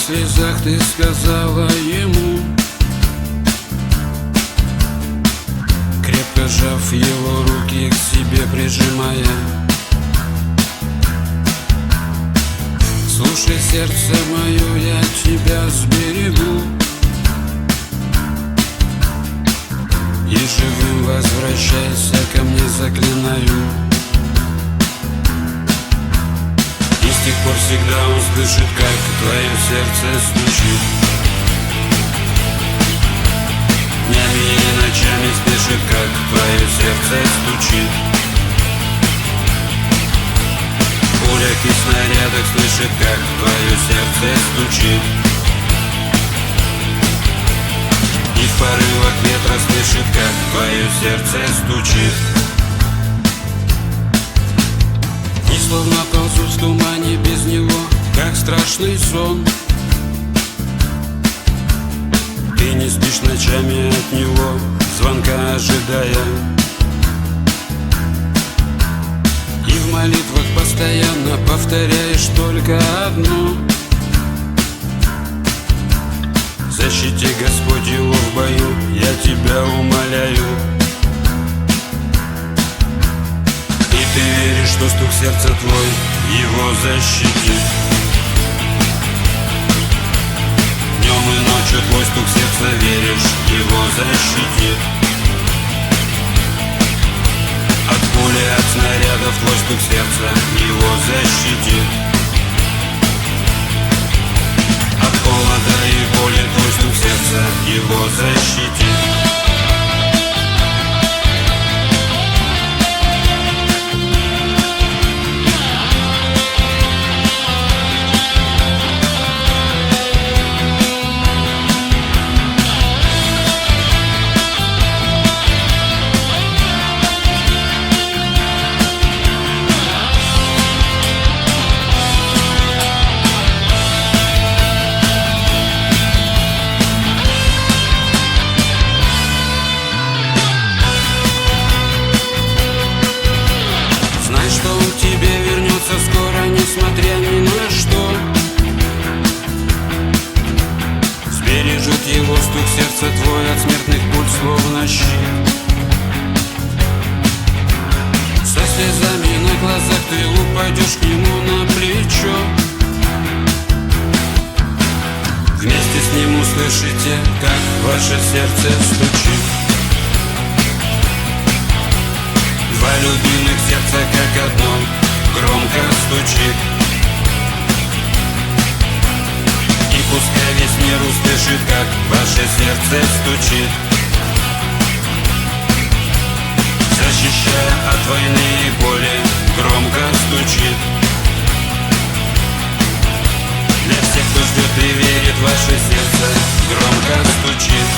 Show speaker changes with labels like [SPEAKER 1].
[SPEAKER 1] слезах ты сказала ему, крепко сжав его руки, к себе прижимая: слушай, сердце мое, я тебя сберегу, и живым возвращайся ко мне, заклинаю. И с тех пор всегда он слышит, как твое сердце стучит. Днями и ночами слышит, как твое сердце стучит. В пулях и снарядах слышит, как твое сердце стучит. И в порывах ветра слышит, как твое сердце стучит. И словно ползут в тумане без него, как страшный сон. Ты не спишь ночами от него, звонка ожидая. И в молитвах постоянно повторяешь только одно: защити, Господь, его в бою, я тебя умоляю. И ты веришь, что стук сердца твой его защитит. Днем и ночью твой стук сердца, веришь, его защитит. От пули, от снарядов твой стук сердца его защитит. От холода и боли твой стук сердца его защитит. Скоро, несмотря ни на что, сбережет его стук сердца твой от смертных пуль, словно щит. Со слезами на глазах ты упадешь к нему на плечо. Вместе с ним услышите, как ваше сердце стучит. Два любимых сердца, как одно, громко стучит. И пускай весь мир услышит, как ваше сердце стучит, защищая от войны и боли, громко стучит. Для всех, кто ждет и верит, ваше сердце громко стучит.